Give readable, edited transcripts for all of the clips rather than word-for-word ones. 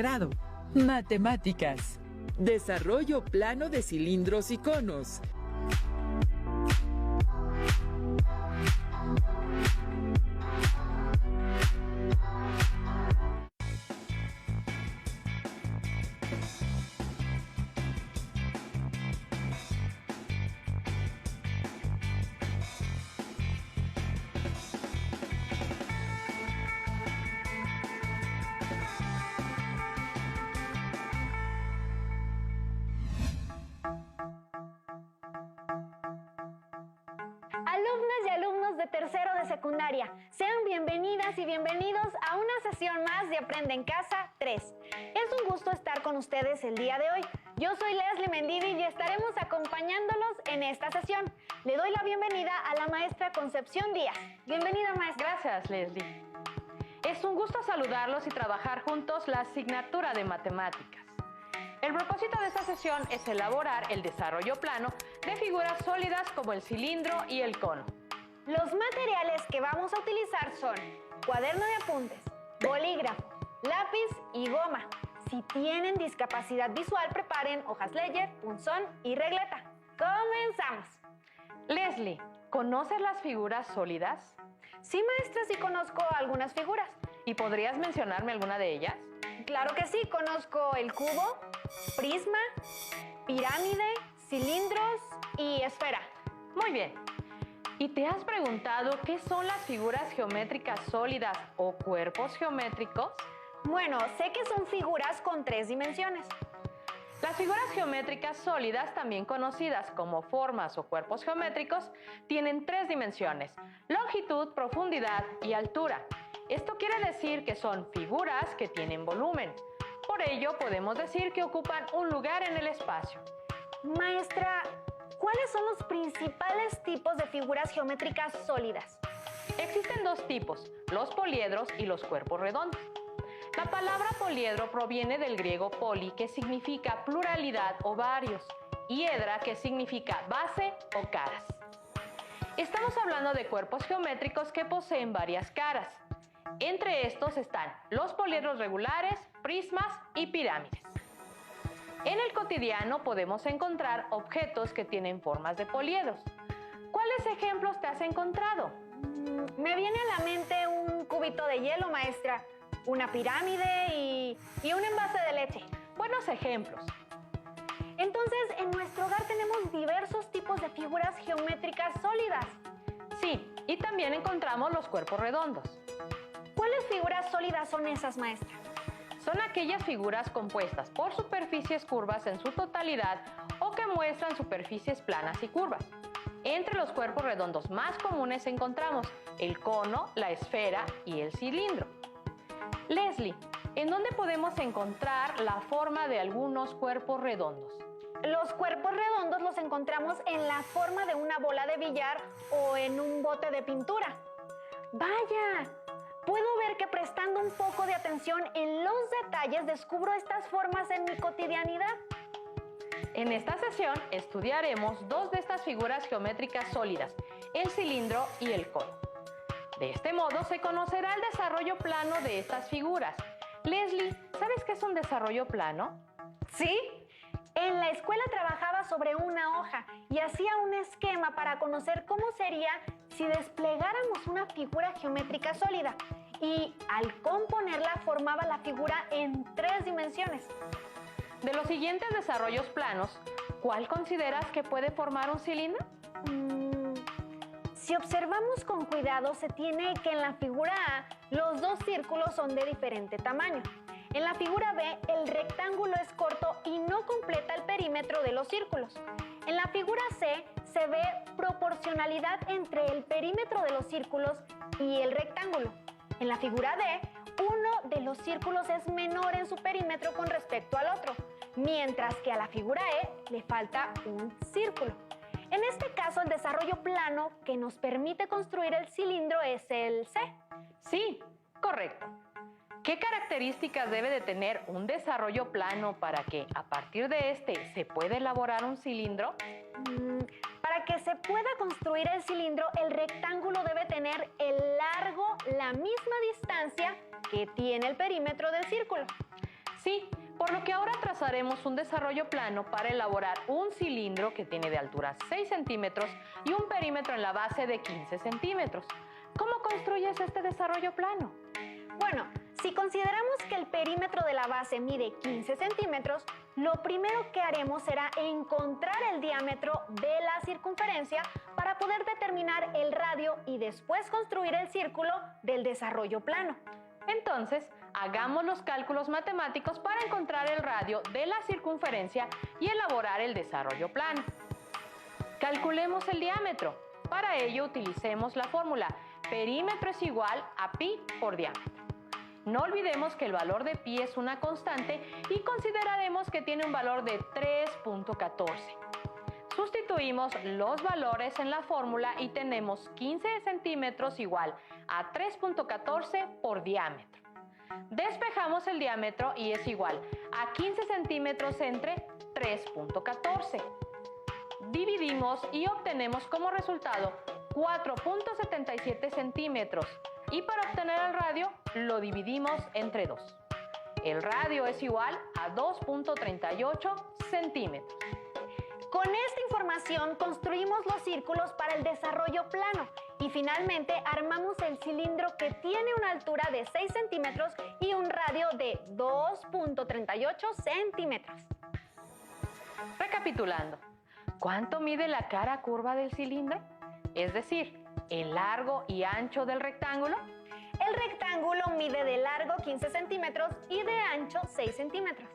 grado. Matemáticas. Desarrollo plano de cilindros y conos. Alumnas y alumnos de tercero de secundaria, sean bienvenidas y bienvenidos a una sesión más de Aprende en Casa 3. Es un gusto estar con ustedes el día de hoy. Yo soy Leslie Mendivi y estaremos acompañándolos en esta sesión. Le doy la bienvenida a la maestra Concepción Díaz. Bienvenida, maestra. Gracias, Leslie. Es un gusto saludarlos y trabajar juntos la asignatura de matemáticas. El propósito de esta sesión es elaborar el desarrollo plano de figuras sólidas como el cilindro y el cono. Los materiales que vamos a utilizar son cuaderno de apuntes, bolígrafo, lápiz y goma. Si tienen discapacidad visual, preparen hojas Ledger, punzón y regleta. ¡Comenzamos! Leslie, ¿conoces las figuras sólidas? Sí, maestra, sí conozco algunas figuras. ¿Y podrías mencionarme alguna de ellas? Claro que sí, conozco el cubo, prisma, pirámide, cilindros y esfera. Muy bien. ¿Y te has preguntado qué son las figuras geométricas sólidas o cuerpos geométricos? Bueno, sé que son figuras con 3 dimensiones. Las figuras geométricas sólidas, también conocidas como formas o cuerpos geométricos, tienen 3 dimensiones: longitud, profundidad y altura. Esto quiere decir que son figuras que tienen volumen. Por ello, podemos decir que ocupan un lugar en el espacio. Maestra, ¿cuáles son los principales tipos de figuras geométricas sólidas? Existen 2 tipos, los poliedros y los cuerpos redondos. La palabra poliedro proviene del griego poli, que significa pluralidad o varios, y edra, que significa base o caras. Estamos hablando de cuerpos geométricos que poseen varias caras. Entre estos están los poliedros regulares, prismas y pirámides. En el cotidiano podemos encontrar objetos que tienen formas de poliedros. ¿Cuáles ejemplos te has encontrado? Me viene a la mente un cubito de hielo, maestra, una pirámide y un envase de leche. Buenos ejemplos. Entonces, en nuestro hogar tenemos diversos tipos de figuras geométricas sólidas. Sí, y también encontramos los cuerpos redondos. ¿Cuáles figuras sólidas son esas, maestra? Son aquellas figuras compuestas por superficies curvas en su totalidad o que muestran superficies planas y curvas. Entre los cuerpos redondos más comunes encontramos el cono, la esfera y el cilindro. Leslie, ¿en dónde podemos encontrar la forma de algunos cuerpos redondos? Los cuerpos redondos los encontramos en la forma de una bola de billar o en un bote de pintura. ¡Vaya! Puedo ver que prestando un poco de atención en los detalles descubro estas formas en mi cotidianidad. En esta sesión estudiaremos 2 de estas figuras geométricas sólidas, el cilindro y el cono. De este modo se conocerá el desarrollo plano de estas figuras. Leslie, ¿sabes qué es un desarrollo plano? Sí. En la escuela trabajaba sobre una hoja y hacía un esquema para conocer cómo sería si desplegáramos una figura geométrica sólida y al componerla formaba la figura en 3 dimensiones. De los siguientes desarrollos planos, ¿cuál consideras que puede formar un cilindro? Si observamos con cuidado, se tiene que en la figura A los 2 círculos son de diferente tamaño. En la figura B, el rectángulo es corto y no completa el perímetro de los círculos. En la figura C, se ve proporcionalidad entre el perímetro de los círculos y el rectángulo. En la figura D, uno de los círculos es menor en su perímetro con respecto al otro, mientras que a la figura E le falta un círculo. En este caso, el desarrollo plano que nos permite construir el cilindro es el C. Sí, correcto. ¿Qué características debe de tener un desarrollo plano para que a partir de este se pueda elaborar un cilindro? Para que se pueda construir el cilindro, el rectángulo debe tener el largo la misma distancia que tiene el perímetro del círculo. Sí, por lo que ahora trazaremos un desarrollo plano para elaborar un cilindro que tiene de altura 6 centímetros y un perímetro en la base de 15 centímetros. ¿Cómo construyes este desarrollo plano? Bueno, si consideramos que el perímetro de la base mide 15 centímetros, lo primero que haremos será encontrar el diámetro de la circunferencia para poder determinar el radio y después construir el círculo del desarrollo plano. Entonces, hagamos los cálculos matemáticos para encontrar el radio de la circunferencia y elaborar el desarrollo plano. Calculemos el diámetro. Para ello utilicemos la fórmula perímetro es igual a pi por diámetro. No olvidemos que el valor de pi es una constante y consideraremos que tiene un valor de 3.14. Sustituimos los valores en la fórmula y tenemos 15 centímetros igual a 3.14 por diámetro. Despejamos el diámetro y es igual a 15 centímetros entre 3.14. Dividimos y obtenemos como resultado 4.77 centímetros. Y para obtener el radio, lo dividimos entre 2. El radio es igual a 2.38 centímetros. Con esta información construimos los círculos para el desarrollo plano y finalmente armamos el cilindro que tiene una altura de 6 centímetros y un radio de 2.38 centímetros. Recapitulando, ¿cuánto mide la cara curva del cilindro? Es decir, el largo y ancho del rectángulo. El rectángulo mide de largo 15 centímetros y de ancho 6 centímetros.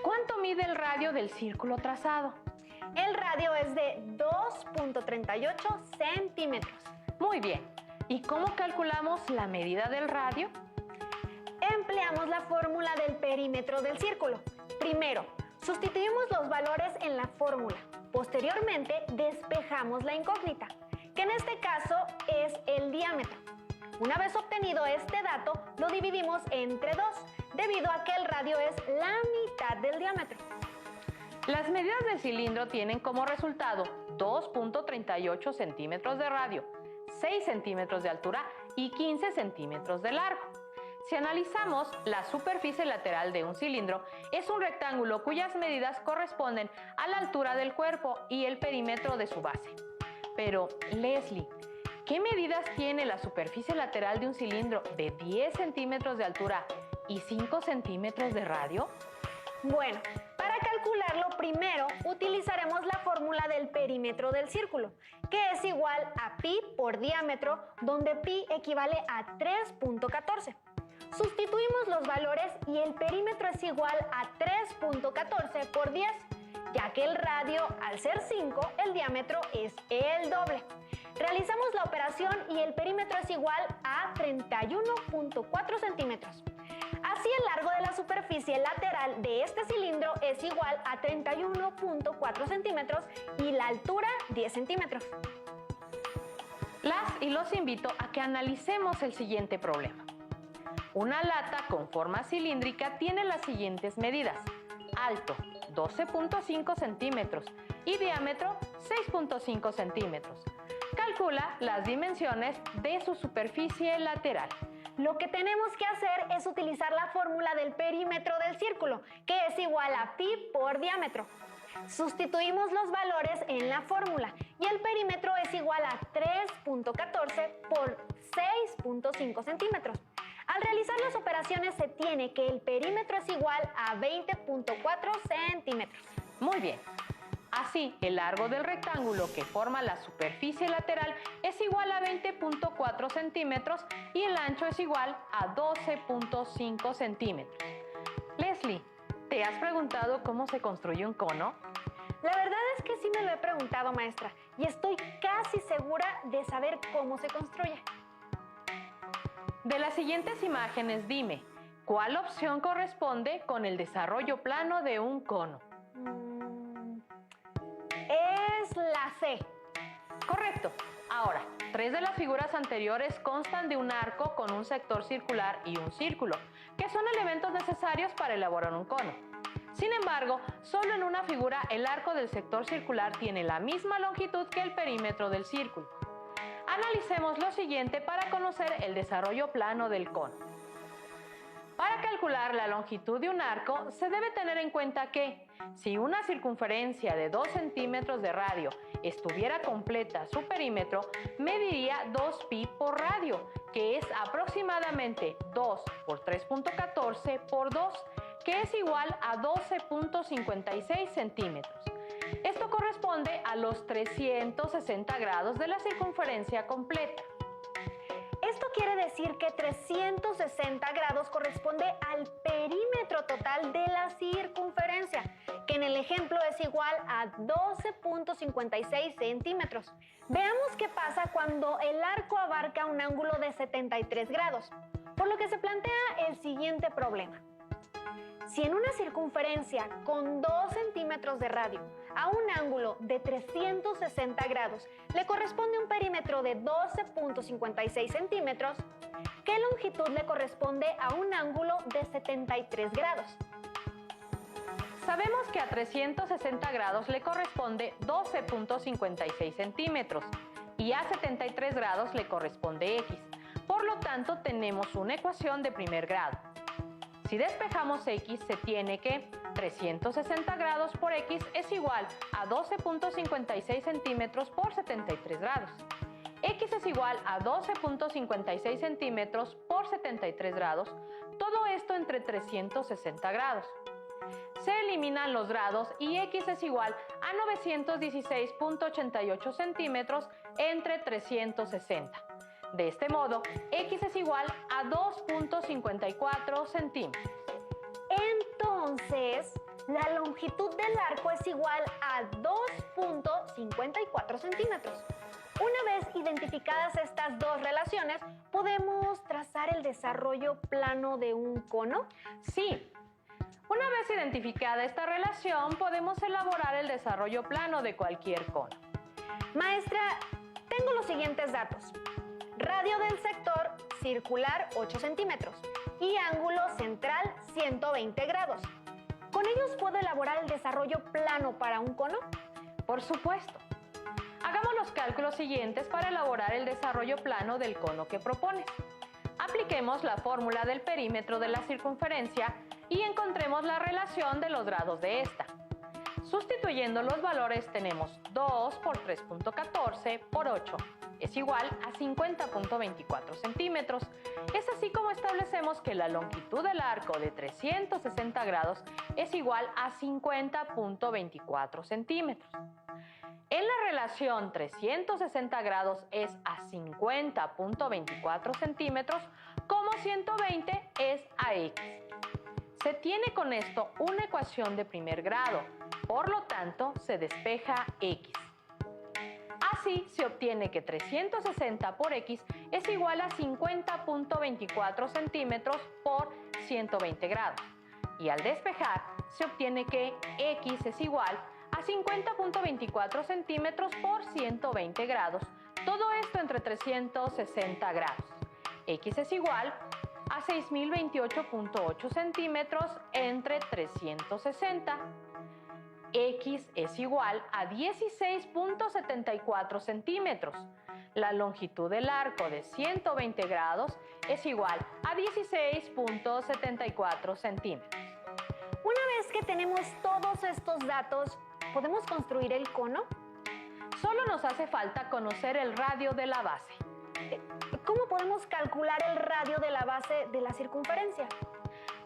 ¿Cuánto mide el radio del círculo trazado? El radio es de 2.38 centímetros. Muy bien. ¿Y cómo calculamos la medida del radio? Empleamos la fórmula del perímetro del círculo. Primero, sustituimos los valores en la fórmula. Posteriormente, despejamos la incógnita, que en este caso es el diámetro. Una vez obtenido este dato, lo dividimos entre 2, debido a que el radio es la mitad del diámetro. Las medidas del cilindro tienen como resultado 2.38 centímetros de radio, 6 centímetros de altura y 15 centímetros de largo. Si analizamos la superficie lateral de un cilindro, es un rectángulo cuyas medidas corresponden a la altura del cuerpo y el perímetro de su base. Pero, Leslie, ¿qué medidas tiene la superficie lateral de un cilindro de 10 centímetros de altura y 5 centímetros de radio? Bueno, para calcularlo primero utilizaremos la fórmula del perímetro del círculo, que es igual a pi por diámetro, donde pi equivale a 3.14. Sustituimos los valores y el perímetro es igual a 3.14 por 10, ya que el radio, al ser 5, el diámetro es el doble. Realizamos la operación y el perímetro es igual a 31.4 centímetros. Así, el largo de la superficie lateral de este cilindro es igual a 31.4 centímetros y la altura 10 centímetros. Las y los invito a que analicemos el siguiente problema. Una lata con forma cilíndrica tiene las siguientes medidas: alto 12.5 centímetros y diámetro 6.5 centímetros. Calcula las dimensiones de su superficie lateral. Lo que tenemos que hacer es utilizar la fórmula del perímetro del círculo, que es igual a pi por diámetro. Sustituimos los valores en la fórmula y el perímetro es igual a 3.14 por 6.5 centímetros. Al realizar las operaciones se tiene que el perímetro es igual a 20.4 centímetros. Muy bien. Así, el largo del rectángulo que forma la superficie lateral es igual a 20.4 centímetros y el ancho es igual a 12.5 centímetros. Leslie, ¿te has preguntado cómo se construye un cono? La verdad es que sí me lo he preguntado, maestra, y estoy casi segura de saber cómo se construye. De las siguientes imágenes, dime, ¿cuál opción corresponde con el desarrollo plano de un cono? Es la C. Correcto. Ahora, 3 de las figuras anteriores constan de un arco con un sector circular y un círculo, que son elementos necesarios para elaborar un cono. Sin embargo, solo en una figura el arco del sector circular tiene la misma longitud que el perímetro del círculo. Analicemos lo siguiente para conocer el desarrollo plano del cono. Para calcular la longitud de un arco, se debe tener en cuenta que si una circunferencia de 2 centímetros de radio estuviera completa su perímetro, mediría 2pi por radio, que es aproximadamente 2 por 3.14 por 2, que es igual a 12.56 centímetros. Esto corresponde a los 360 grados de la circunferencia completa. Esto quiere decir que 360 grados corresponde al perímetro total de la circunferencia, que en el ejemplo es igual a 12.56 centímetros. Veamos qué pasa cuando el arco abarca un ángulo de 73 grados, por lo que se plantea el siguiente problema. Si en una circunferencia con 2 centímetros de radio a un ángulo de 360 grados le corresponde un perímetro de 12.56 centímetros, ¿qué longitud le corresponde a un ángulo de 73 grados? Sabemos que a 360 grados le corresponde 12.56 centímetros y a 73 grados le corresponde x. Por lo tanto, tenemos una ecuación de primer grado. Si despejamos x, se tiene que 360 grados por x es igual a 12.56 centímetros por 73 grados. X es igual a 12.56 centímetros por 73 grados, todo esto entre 360 grados. Se eliminan los grados y x es igual a 916.88 centímetros entre 360. De este modo, x es igual a 2.54 centímetros. Entonces, la longitud del arco es igual a 2.54 centímetros. Una vez identificadas estas dos relaciones, ¿podemos trazar el desarrollo plano de un cono? Sí. Una vez identificada esta relación, podemos elaborar el desarrollo plano de cualquier cono. Maestra, tengo los siguientes datos. Radio del sector circular 8 centímetros y ángulo central 120 grados. ¿Con ellos puedo elaborar el desarrollo plano para un cono? Por supuesto. Hagamos los cálculos siguientes para elaborar el desarrollo plano del cono que propones. Apliquemos la fórmula del perímetro de la circunferencia y encontremos la relación de los grados de esta. Sustituyendo los valores tenemos 2 por 3.14 por 8 es igual a 50.24 centímetros. Es así como establecemos que la longitud del arco de 360 grados es igual a 50.24 centímetros. En la relación 360 grados es a 50.24 centímetros, como 120 es a x. Se tiene con esto una ecuación de primer grado, por lo tanto se despeja x. Así se obtiene que 360 por x es igual a 50.24 centímetros por 120 grados. Y al despejar se obtiene que x es igual a 50.24 centímetros por 120 grados. Todo esto entre 360 grados. X es igual a 6.028.8 centímetros entre 360. X es igual a 16.74 centímetros. La longitud del arco de 120 grados es igual a 16.74 centímetros. Una vez que tenemos todos estos datos, ¿podemos construir el cono? Solo nos hace falta conocer el radio de la base. ¿Cómo podemos calcular el radio de la base de la circunferencia?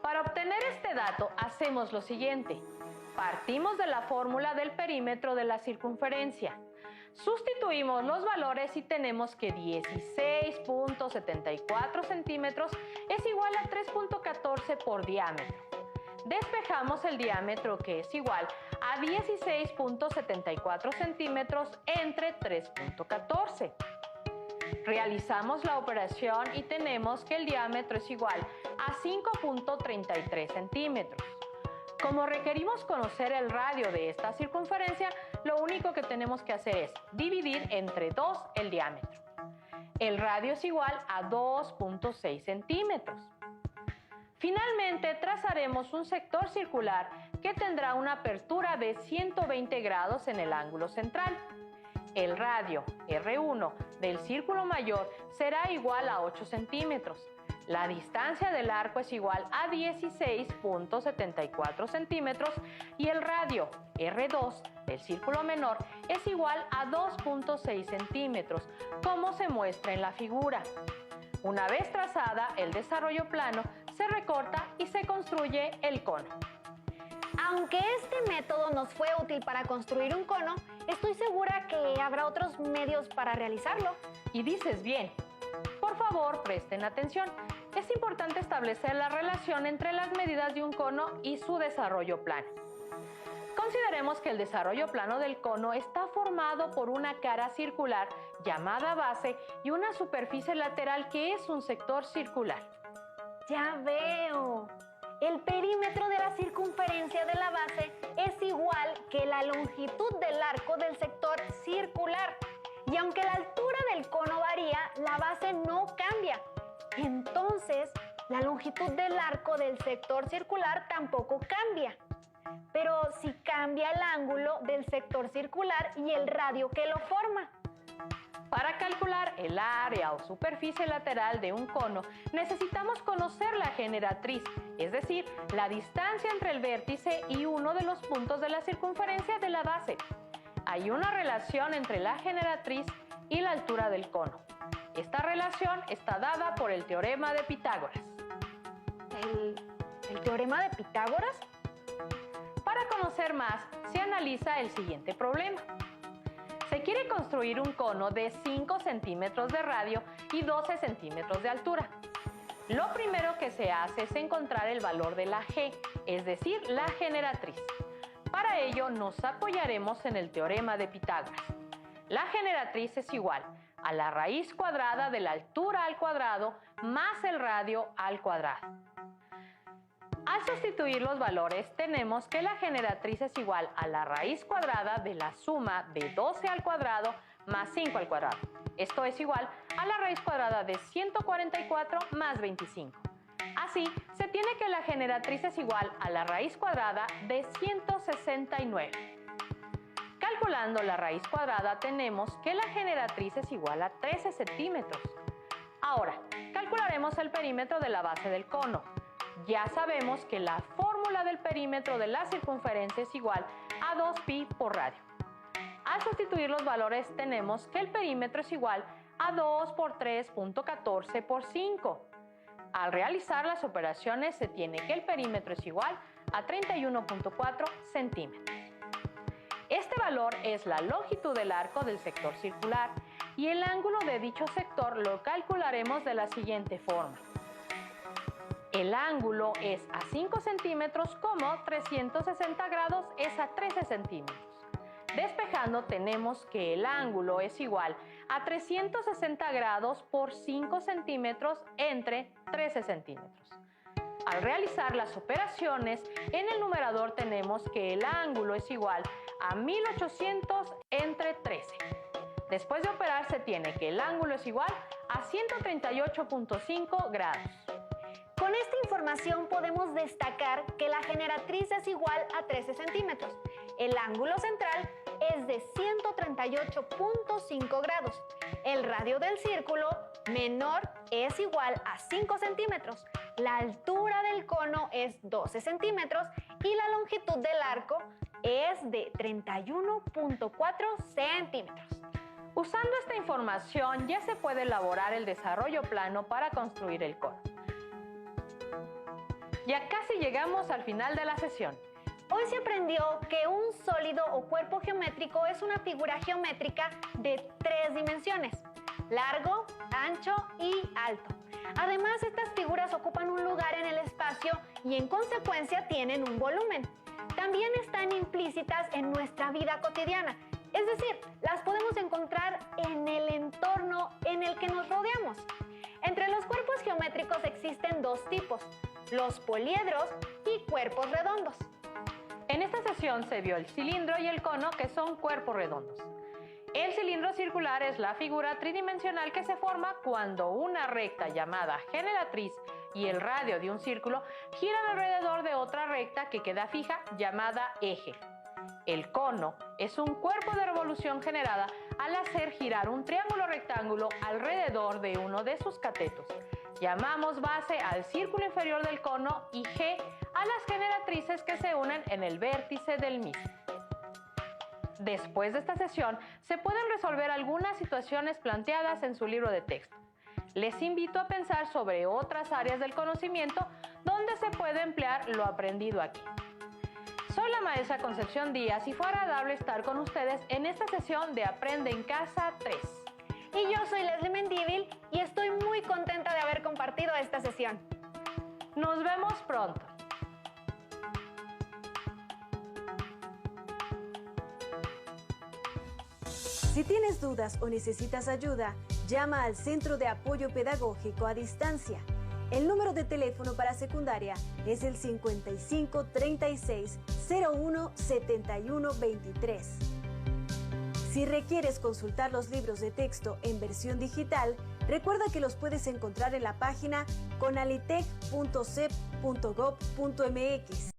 Para obtener este dato, hacemos lo siguiente. Partimos de la fórmula del perímetro de la circunferencia. Sustituimos los valores y tenemos que 16.74 centímetros es igual a 3.14 por diámetro. Despejamos el diámetro, que es igual a 16.74 centímetros entre 3.14. Realizamos la operación y tenemos que el diámetro es igual a 5.33 centímetros. Como requerimos conocer el radio de esta circunferencia, lo único que tenemos que hacer es dividir entre 2 el diámetro. El radio es igual a 2.6 centímetros. Finalmente, trazaremos un sector circular que tendrá una apertura de 120 grados en el ángulo central. El radio R1 del círculo mayor será igual a 8 centímetros. La distancia del arco es igual a 16.74 centímetros y el radio R2 del círculo menor es igual a 2.6 centímetros, como se muestra en la figura. Una vez trazada el desarrollo plano, se recorta y se construye el cono. Aunque este método nos fue útil para construir un cono, estoy segura que habrá otros medios para realizarlo. Y dices bien. Por favor, presten atención. Es importante establecer la relación entre las medidas de un cono y su desarrollo plano. Consideremos que el desarrollo plano del cono está formado por una cara circular llamada base y una superficie lateral que es un sector circular. Ya veo. El perímetro de la circunferencia de la base es igual que la longitud del arco del sector circular. Y aunque la altura del cono varía, la base no cambia. Entonces, la longitud del arco del sector circular tampoco cambia. Pero sí cambia el ángulo del sector circular y el radio que lo forma. Para calcular el área o superficie lateral de un cono, necesitamos conocer la generatriz, es decir, la distancia entre el vértice y uno de los puntos de la circunferencia de la base. Hay una relación entre la generatriz y la altura del cono. Esta relación está dada por el teorema de Pitágoras. ¿El teorema de Pitágoras? Para conocer más, se analiza el siguiente problema. Se quiere construir un cono de 5 centímetros de radio y 12 centímetros de altura. Lo primero que se hace es encontrar el valor de la G, es decir, la generatriz. Para ello nos apoyaremos en el teorema de Pitágoras. La generatriz es igual a la raíz cuadrada de la altura al cuadrado más el radio al cuadrado. Al sustituir los valores, tenemos que la generatriz es igual a la raíz cuadrada de la suma de 12 al cuadrado más 5 al cuadrado. Esto es igual a la raíz cuadrada de 144 más 25. Así, se tiene que la generatriz es igual a la raíz cuadrada de 169. Calculando la raíz cuadrada, tenemos que la generatriz es igual a 13 centímetros. Ahora, calcularemos el perímetro de la base del cono. Ya sabemos que la fórmula del perímetro de la circunferencia es igual a 2pi por radio. Al sustituir los valores tenemos que el perímetro es igual a 2 por 3.14 por 5. Al realizar las operaciones se tiene que el perímetro es igual a 31.4 centímetros. Este valor es la longitud del arco del sector circular y el ángulo de dicho sector lo calcularemos de la siguiente forma. El ángulo es a 5 centímetros como 360 grados es a 13 centímetros. Despejando tenemos que el ángulo es igual a 360 grados por 5 centímetros entre 13 centímetros. Al realizar las operaciones, en el numerador tenemos que el ángulo es igual a 1800 entre 13. Después de operar se tiene que el ángulo es igual a 138.5 grados. Con esta información podemos destacar que la generatriz es igual a 13 centímetros. El ángulo central es de 138.5 grados. El radio del círculo menor es igual a 5 centímetros. La altura del cono es 12 centímetros y la longitud del arco es de 31.4 centímetros. Usando esta información ya se puede elaborar el desarrollo plano para construir el cono. Ya casi llegamos al final de la sesión. Hoy se aprendió que un sólido o cuerpo geométrico es una figura geométrica de 3 dimensiones: largo, ancho y alto. Además, estas figuras ocupan un lugar en el espacio y en consecuencia tienen un volumen. También están implícitas en nuestra vida cotidiana, es decir, las podemos encontrar en el entorno en el que nos rodeamos. Entre los cuerpos geométricos existen 2 tipos: los poliedros y cuerpos redondos. En esta sesión se vio el cilindro y el cono, que son cuerpos redondos. El cilindro circular es la figura tridimensional que se forma cuando una recta llamada generatriz y el radio de un círculo giran alrededor de otra recta que queda fija llamada eje. El cono es un cuerpo de revolución generada al hacer girar un triángulo rectángulo alrededor de uno de sus catetos, Llamamos base al círculo inferior del cono y G a las generatrices que se unen en el vértice del mismo. Después de esta sesión, se pueden resolver algunas situaciones planteadas en su libro de texto. Les invito a pensar sobre otras áreas del conocimiento donde se puede emplear lo aprendido aquí. Soy la maestra Concepción Díaz y fue agradable estar con ustedes en esta sesión de Aprende en Casa 3. Y yo soy Leslie Mendívil y estoy muy contenta de haber compartido esta sesión. Nos vemos pronto. Si tienes dudas o necesitas ayuda, llama al Centro de Apoyo Pedagógico a Distancia. El número de teléfono para secundaria es el 55 36 01 71 23. Si requieres consultar los libros de texto en versión digital, recuerda que los puedes encontrar en la página conalitec.cep.gov.mx.